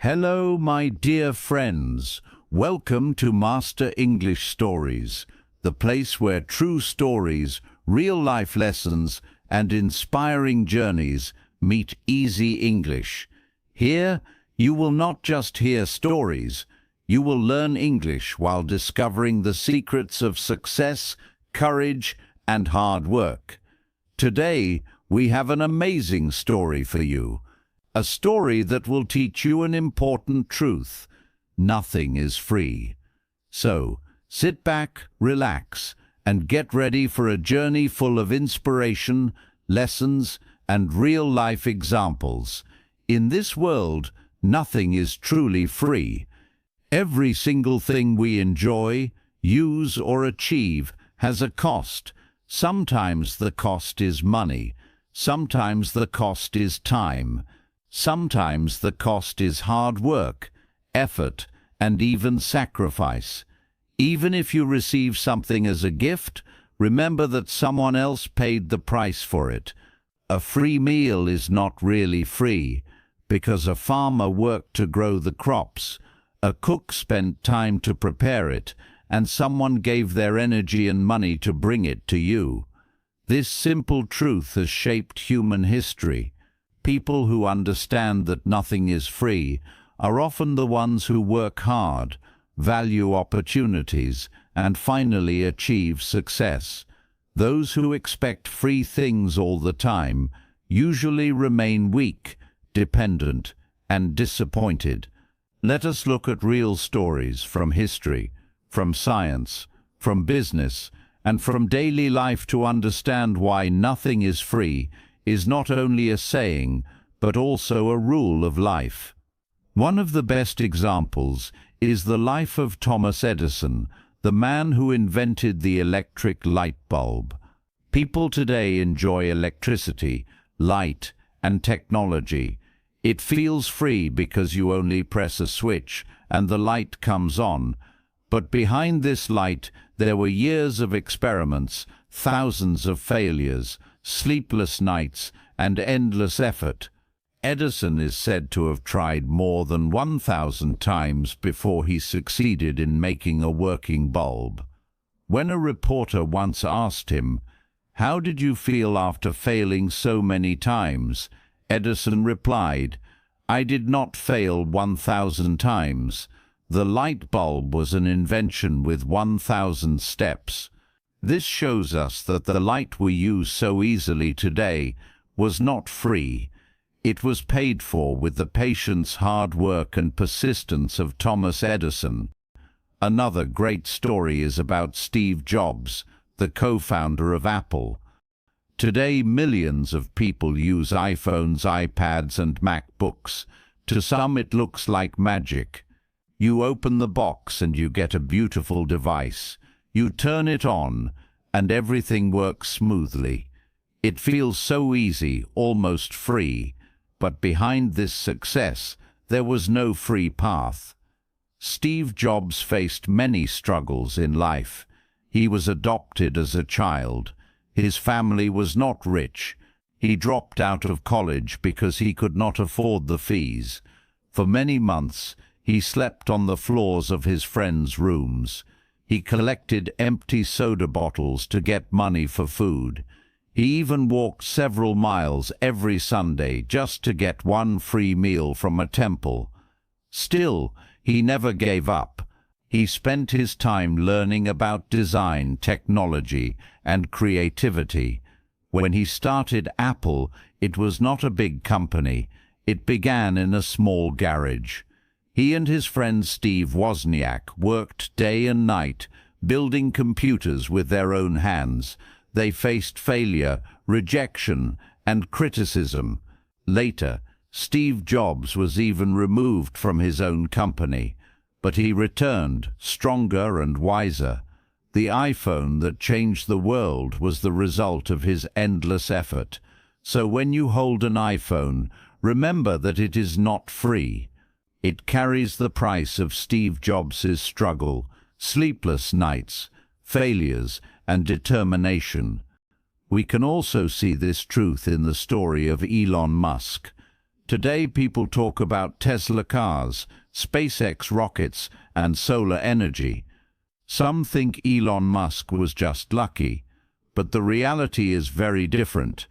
Hello, my dear friends. Welcome to Master English Stories, the place where true stories, real-life lessons, and inspiring journeys meet easy English. Here, you will not just hear stories, you will learn English while discovering the secrets of success, courage, and hard work. Today, we have an amazing story for you. A story that will teach you an important truth. Nothing is free. So, sit back, relax, and get ready for a journey full of inspiration, lessons, and real-life examples. In this world, nothing is truly free. Every single thing we enjoy, use, or achieve has a cost. Sometimes the cost is money. Sometimes the cost is time. Sometimes the cost is hard work, effort, and even sacrifice. Even if you receive something as a gift, remember that someone else paid the price for it. A free meal is not really free, because a farmer worked to grow the crops, a cook spent time to prepare it, and someone gave their energy and money to bring it to you. This simple truth has shaped human history. People who understand that nothing is free are often the ones who work hard, value opportunities, and finally achieve success. Those who expect free things all the time usually remain weak, dependent, and disappointed. Let us look at real stories from history, from science, from business, and from daily life to understand why nothing is free is not only a saying, but also a rule of life. One of the best examples is the life of Thomas Edison, the man who invented the electric light bulb. People today enjoy electricity, light, and technology. It feels free because you only press a switch and the light comes on. But behind this light, there were years of experiments, thousands of failures, sleepless nights, and endless effort. Edison is said to have tried more than 1,000 times before he succeeded in making a working bulb. When a reporter once asked him, "How did you feel after failing so many times?" Edison replied, "I did not fail 1,000 times. The light bulb was an invention with 1,000 steps." This shows us that the light we use so easily today was not free. It was paid for with the patience, hard work, and persistence of Thomas Edison. Another great story is about Steve Jobs, the co-founder of Apple. Today, millions of people use iPhones, iPads, and MacBooks. To some, it looks like magic. You open the box and you get a beautiful device. You turn it on, and everything works smoothly. It feels so easy, almost free. But behind this success, there was no free path. Steve Jobs faced many struggles in life. He was adopted as a child. His family was not rich. He dropped out of college because he could not afford the fees. For many months, he slept on the floors of his friends' rooms. He collected empty soda bottles to get money for food. He even walked several miles every Sunday just to get one free meal from a temple. Still, he never gave up. He spent his time learning about design, technology, and creativity. When he started Apple, it was not a big company. It began in a small garage. He and his friend Steve Wozniak worked day and night, building computers with their own hands. They faced failure, rejection, and criticism. Later, Steve Jobs was even removed from his own company, but he returned, stronger and wiser. The iPhone that changed the world was the result of his endless effort. So when you hold an iPhone, remember that it is not free. It carries the price of Steve Jobs' struggle, sleepless nights, failures, and determination. We can also see this truth in the story of Elon Musk. Today people talk about Tesla cars, SpaceX rockets, and solar energy. Some think Elon Musk was just lucky, but the reality is very different.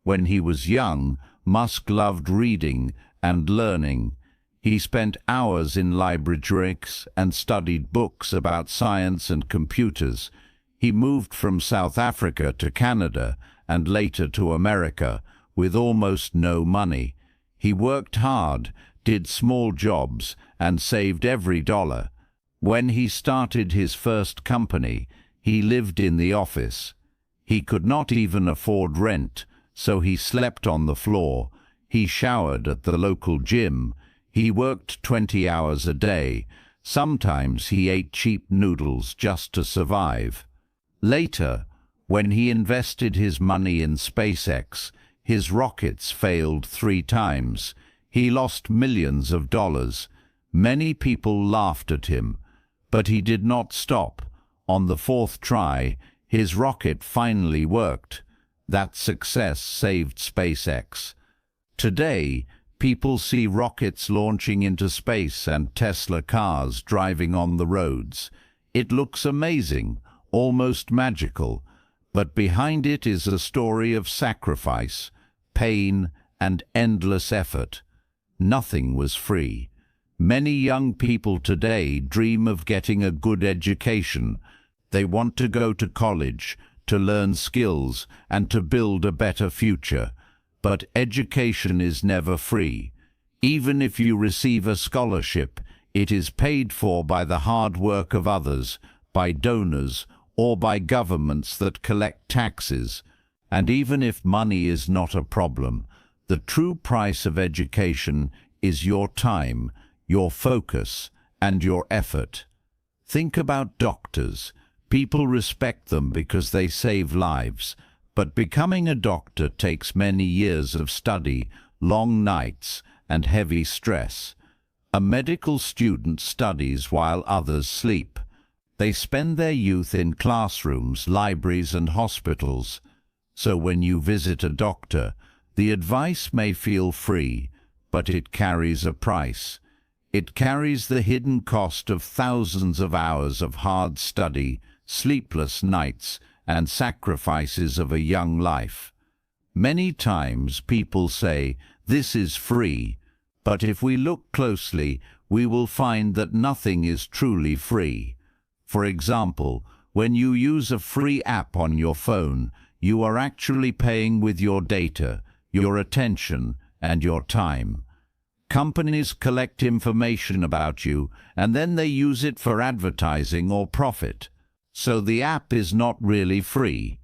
When he was young, Musk loved reading and learning. He spent hours in libraries and studied books about science and computers. He moved from South Africa to Canada and later to America with almost no money. He worked hard, did small jobs, and saved every dollar. When he started his first company, he lived in the office. He could not even afford rent, so he slept on the floor. He showered at the local gym. He worked 20 hours a day. Sometimes he ate cheap noodles just to survive. Later, when he invested his money in SpaceX, his rockets failed 3 times. He lost millions of dollars. Many people laughed at him, but he did not stop. On the 4th try, his rocket finally worked. That success saved SpaceX. Today, people see rockets launching into space and Tesla cars driving on the roads. It looks amazing, almost magical, but behind it is a story of sacrifice, pain, and endless effort. Nothing was free. Many young people today dream of getting a good education. They want to go to college, to learn skills, and to build a better future. But education is never free. Even if you receive a scholarship, it is paid for by the hard work of others, by donors, or by governments that collect taxes. And even if money is not a problem, the true price of education is your time, your focus, and your effort. Think about doctors. People respect them because they save lives. But becoming a doctor takes many years of study, long nights, and heavy stress. A medical student studies while others sleep. They spend their youth in classrooms, libraries, and hospitals. So when you visit a doctor, the advice may feel free, but it carries a price. It carries the hidden cost of thousands of hours of hard study, sleepless nights, and sacrifices of a young life. Many times people say, "This is free," but if we look closely, we will find that nothing is truly free. For example, when you use a free app on your phone, you are actually paying with your data, your attention, and your time. Companies collect information about you, and then they use it for advertising or profit. So the app is not really free.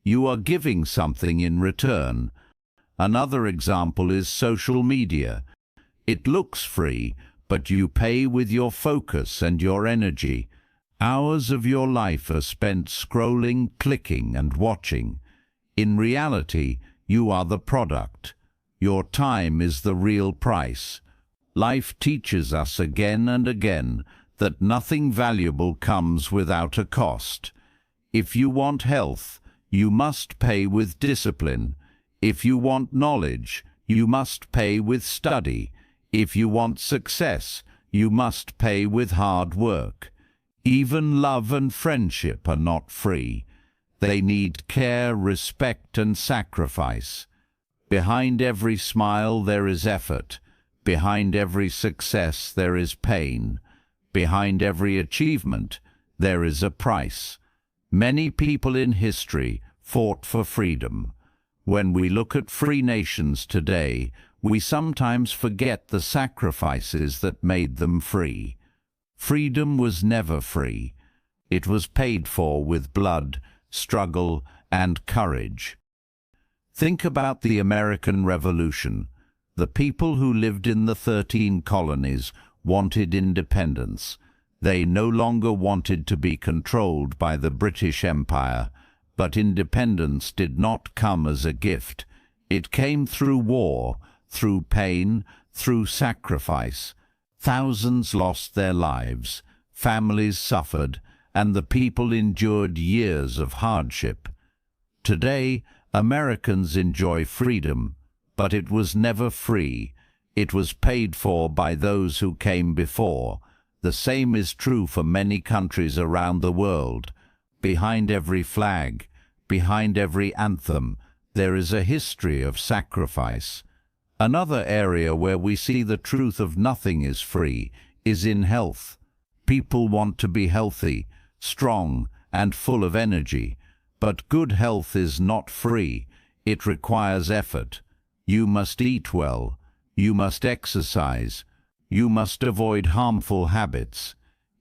You are giving something in return. Another example is social media. It looks free, but you pay with your focus and your energy. Hours of your life are spent scrolling, clicking, and watching. In reality, you are the product. Your time is the real price. Life teaches us again and again that nothing valuable comes without a cost. If you want health, you must pay with discipline. If you want knowledge, you must pay with study. If you want success, you must pay with hard work. Even love and friendship are not free. They need care, respect, and sacrifice. Behind every smile there is effort. Behind every success there is pain. Behind every achievement there is a price. Many people in history fought for freedom. When we look at free nations today, we sometimes forget the sacrifices that made them free. Freedom was never free. It was paid for with blood, struggle, and courage. Think about the American Revolution. The people who lived in the 13 colonies wanted independence. They no longer wanted to be controlled by the British Empire, but independence did not come as a gift. It came through war, through pain, through sacrifice. Thousands lost their lives, families suffered, and the people endured years of hardship. Today, Americans enjoy freedom, but it was never free. It was paid for by those who came before. The same is true for many countries around the world. Behind every flag, behind every anthem, there is a history of sacrifice. Another area where we see the truth of nothing is free is in health. People want to be healthy, strong, and full of energy. But good health is not free. It requires effort. You must eat well. You must exercise. You must avoid harmful habits.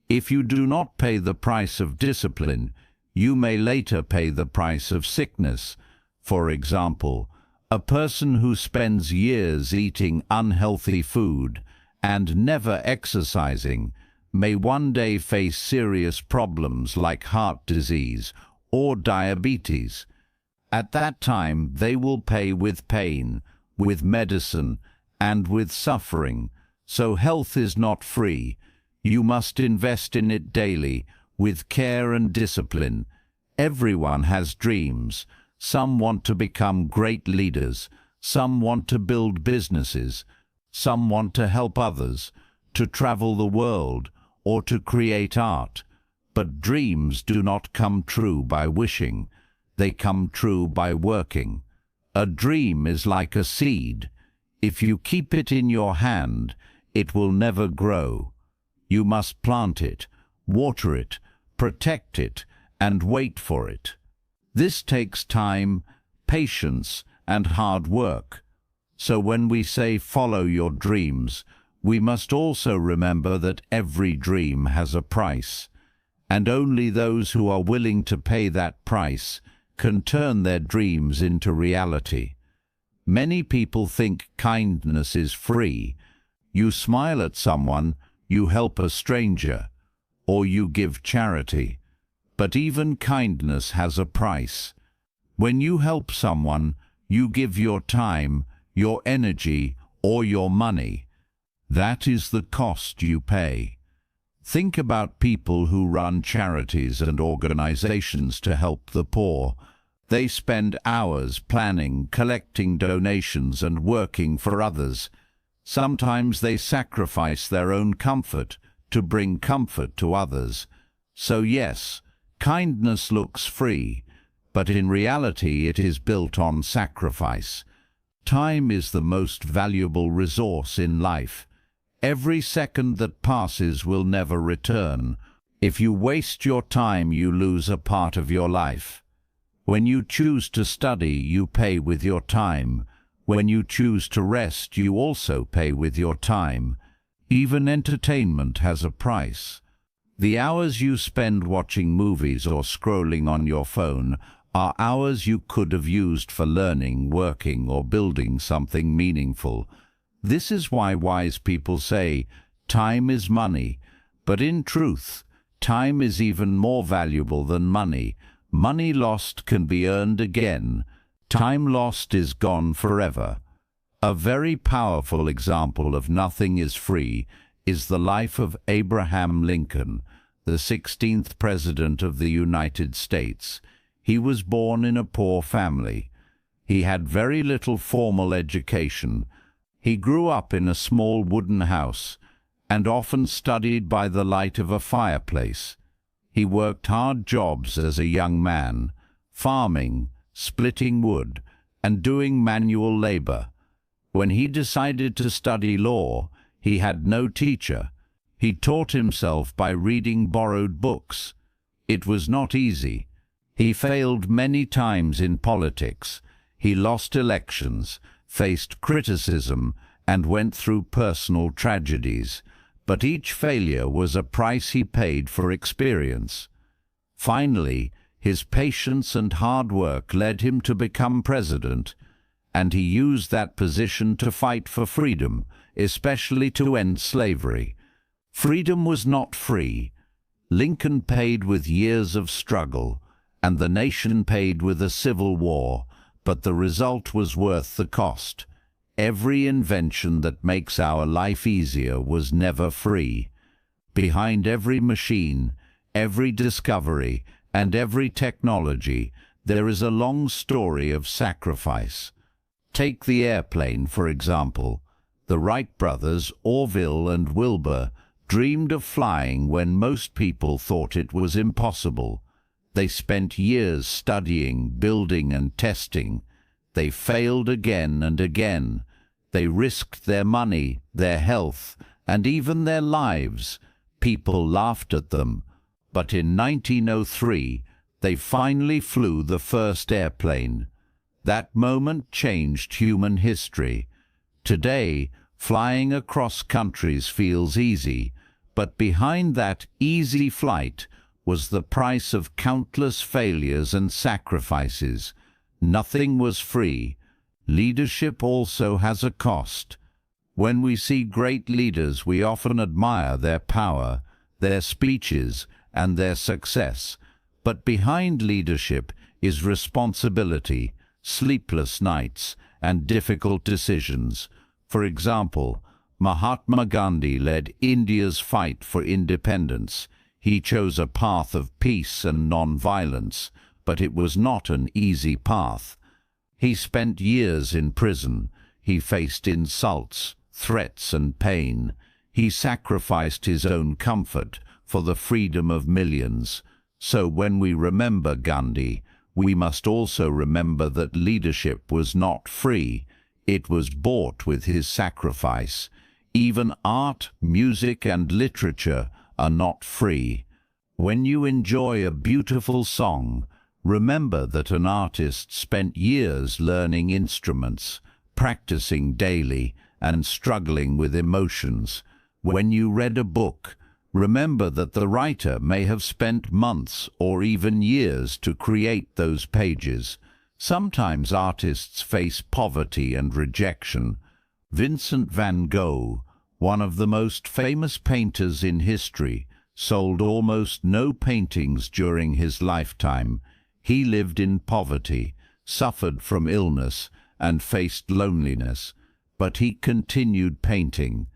If you do not pay the price of discipline, you may later pay the price of sickness. For example, a person who spends years eating unhealthy food and never exercising may one day face serious problems like heart disease or diabetes. At that time, they will pay with pain, with medicine, and with suffering. So health is not free. You must invest in it daily, with care and discipline. Everyone has dreams. Some want to become great leaders. Some want to build businesses. Some want to help others, to travel the world, or to create art. But dreams do not come true by wishing. They come true by working. A dream is like a seed. If you keep it in your hand, it will never grow. You must plant it, water it, protect it, and wait for it. This takes time, patience, and hard work. So when we say follow your dreams, we must also remember that every dream has a price, and only those who are willing to pay that price can turn their dreams into reality. Many people think kindness is free. You smile at someone, you help a stranger, or you give charity. But even kindness has a price. When you help someone, you give your time, your energy, or your money. That is the cost you pay. Think about people who run charities and organizations to help the poor. They spend hours planning, collecting donations, and working for others. Sometimes they sacrifice their own comfort to bring comfort to others. So yes, kindness looks free, but in reality it is built on sacrifice. Time is the most valuable resource in life. Every second that passes will never return. If you waste your time, you lose a part of your life. When you choose to study, you pay with your time. When you choose to rest, you also pay with your time. Even entertainment has a price. The hours you spend watching movies or scrolling on your phone are hours you could have used for learning, working, or building something meaningful. This is why wise people say, time is money. But in truth, time is even more valuable than money. Money lost can be earned again. Time lost is gone forever. A very powerful example of nothing is free is the life of Abraham Lincoln, the 16th President of the United States. He was born in a poor family. He had very little formal education. He grew up in a small wooden house and often studied by the light of a fireplace. He worked hard jobs as a young man, farming, splitting wood, and doing manual labor. When he decided to study law, he had no teacher. He taught himself by reading borrowed books. It was not easy. He failed many times in politics. He lost elections, faced criticism, and went through personal tragedies. But each failure was a price he paid for experience. Finally, his patience and hard work led him to become president, and he used that position to fight for freedom, especially to end slavery. Freedom was not free. Lincoln paid with years of struggle, and the nation paid with a civil war, but the result was worth the cost. Every invention that makes our life easier was never free. Behind every machine, every discovery, and every technology, there is a long story of sacrifice. Take the airplane, for example. The Wright brothers, Orville and Wilbur, dreamed of flying when most people thought it was impossible. They spent years studying, building and testing. They failed again and again. They risked their money, their health, and even their lives. People laughed at them. But in 1903, they finally flew the first airplane. That moment changed human history. Today, flying across countries feels easy, but behind that easy flight was the price of countless failures and sacrifices. Nothing was free. Leadership also has a cost. When we see great leaders, we often admire their power, their speeches, and their success. But behind leadership is responsibility, sleepless nights, and difficult decisions. For example, Mahatma Gandhi led India's fight for independence. He chose a path of peace and non-violence, but it was not an easy path. He spent years in prison. He faced insults, threats and pain. He sacrificed his own comfort for the freedom of millions. So when we remember Gandhi, we must also remember that leadership was not free. It was bought with his sacrifice. Even art, music and literature are not free. When you enjoy a beautiful song, remember that an artist spent years learning instruments, practicing daily, and struggling with emotions. When you read a book, remember that the writer may have spent months or even years to create those pages. Sometimes artists face poverty and rejection. Vincent van Gogh, one of the most famous painters in history, sold almost no paintings during his lifetime. He lived in poverty, suffered from illness, and faced loneliness, but he continued painting.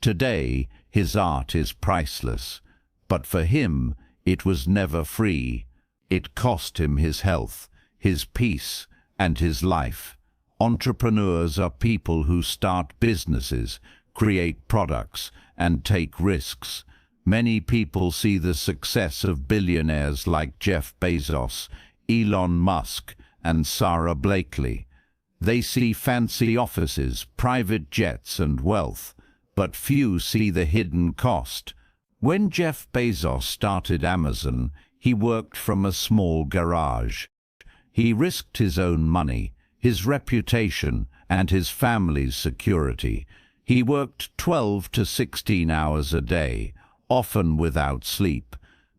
Today, his art is priceless, but for him, it was never free. It cost him his health, his peace, and his life. Entrepreneurs are people who start businesses, create products, and take risks. Many people see the success of billionaires like Jeff Bezos, Elon Musk, and Sarah Blakely. They see fancy offices, private jets, and wealth, but few see the hidden cost. When Jeff Bezos started Amazon, he worked from a small garage. He risked his own money, his reputation, and his family's security. He worked 12 to 16 hours a day, often without sleep.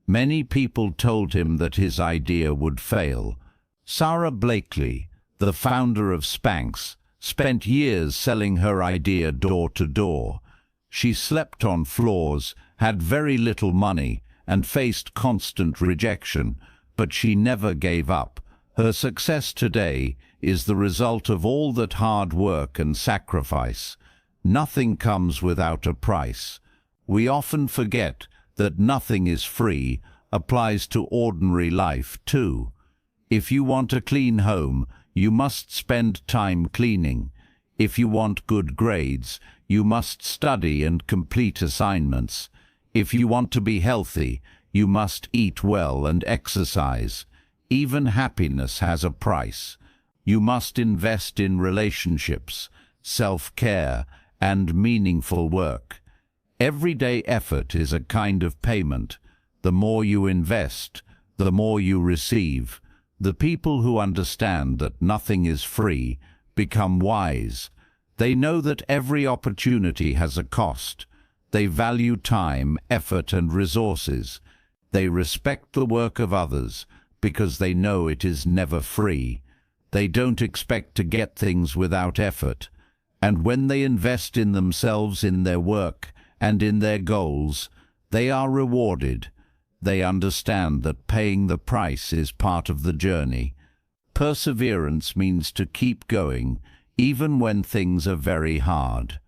Many people told him that his idea would fail. Sarah Blakely, the founder of Spanx, spent years selling her idea door to door. She slept on floors, had very little money, and faced constant rejection, but she never gave up. Her success today is the result of all that hard work and sacrifice. Nothing comes without a price. We often forget that nothing is free applies to ordinary life too. If you want a clean home, you must spend time cleaning. If you want good grades, you must study and complete assignments. If you want to be healthy, you must eat well and exercise. Even happiness has a price. You must invest in relationships, self-care, and meaningful work. Everyday effort is a kind of payment. The more you invest, the more you receive. The people who understand that nothing is free become wise. They know that every opportunity has a cost. They value time, effort, and resources. They respect the work of others because they know it is never free. They don't expect to get things without effort. And when they invest in themselves, in their work, and in their goals, they are rewarded. They understand that paying the price is part of the journey. Perseverance means to keep going, even when things are very hard.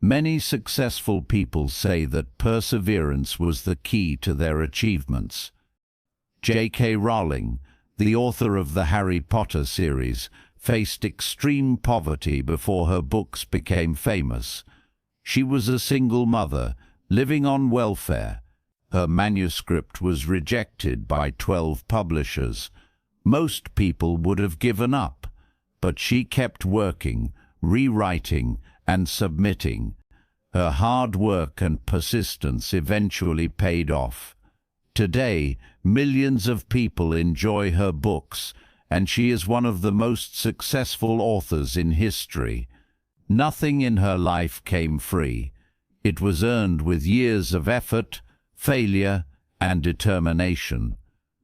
Many successful people say that perseverance was the key to their achievements. J.K. Rowling, the author of the Harry Potter series, faced extreme poverty before her books became famous. She was a single mother, living on welfare. Her manuscript was rejected by 12 publishers. Most people would have given up, but she kept working, rewriting, and submitting. Her hard work and persistence eventually paid off. Today, millions of people enjoy her books, and she is one of the most successful authors in history. Nothing in her life came free. It was earned with years of effort, failure, and determination.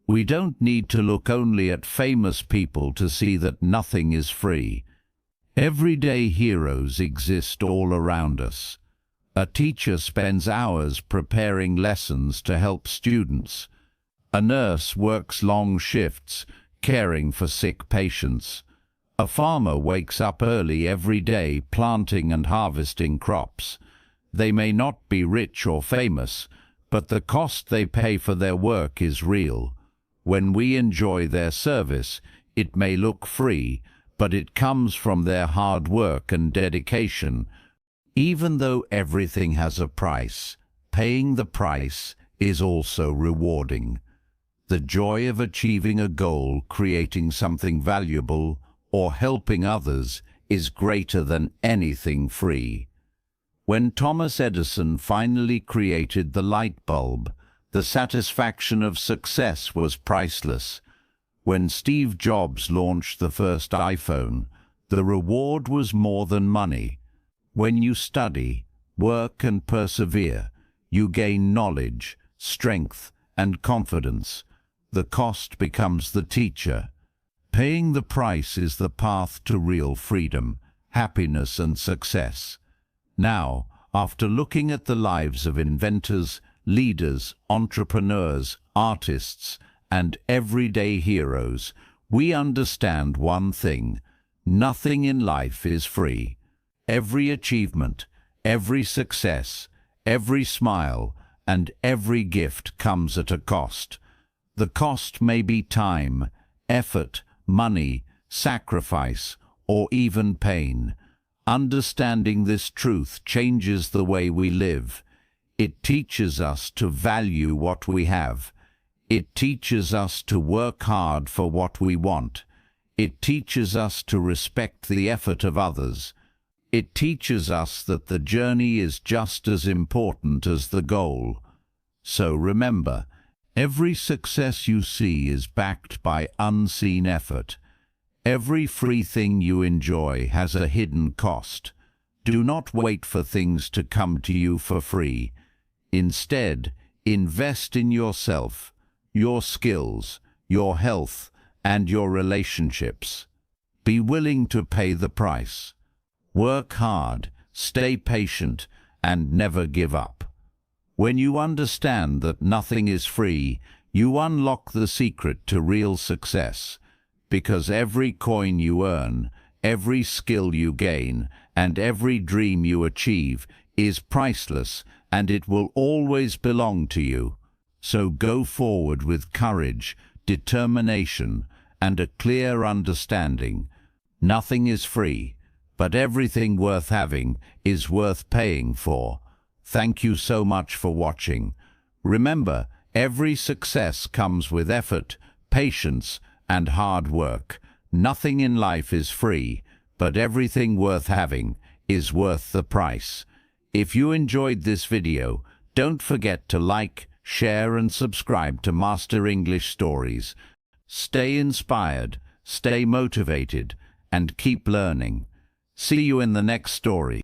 We don't need to look only at famous people to see that nothing is free. Everyday heroes exist all around us. A teacher spends hours preparing lessons to help students. A nurse works long shifts, caring for sick patients. A farmer wakes up early every day, planting and harvesting crops. They may not be rich or famous, but the cost they pay for their work is real. When we enjoy their service, it may look free, but it comes from their hard work and dedication. Even though everything has a price, paying the price is also rewarding. The joy of achieving a goal, creating something valuable, or helping others is greater than anything free. When Thomas Edison finally created the light bulb, the satisfaction of success was priceless. When Steve Jobs launched the first iPhone, the reward was more than money. When you study, work and persevere, you gain knowledge, strength, and confidence. The cost becomes the teacher. Paying the price is the path to real freedom, happiness, and success. Now, after looking at the lives of inventors, leaders, entrepreneurs, artists, and everyday heroes, we understand one thing: nothing in life is free. Every achievement, every success, every smile, and every gift comes at a cost. The cost may be time, effort, money, sacrifice, or even pain. Understanding this truth changes the way we live. It teaches us to value what we have. It teaches us to work hard for what we want. It teaches us to respect the effort of others. It teaches us that the journey is just as important as the goal. So remember, every success you see is backed by unseen effort. Every free thing you enjoy has a hidden cost. Do not wait for things to come to you for free. Instead, invest in yourself, your skills, your health, and your relationships. Be willing to pay the price. Work hard, stay patient, and never give up. When you understand that nothing is free, you unlock the secret to real success. Because every coin you earn, every skill you gain, and every dream you achieve is priceless, and it will always belong to you. So go forward with courage, determination, and a clear understanding. Nothing is free, but everything worth having is worth paying for. Thank you so much for watching. Remember, every success comes with effort, patience, and hard work. Nothing in life is free, but everything worth having is worth the price. If you enjoyed this video, don't forget to like, share, and subscribe to Master English Stories. Stay inspired, stay motivated, and keep learning. See you in the next story.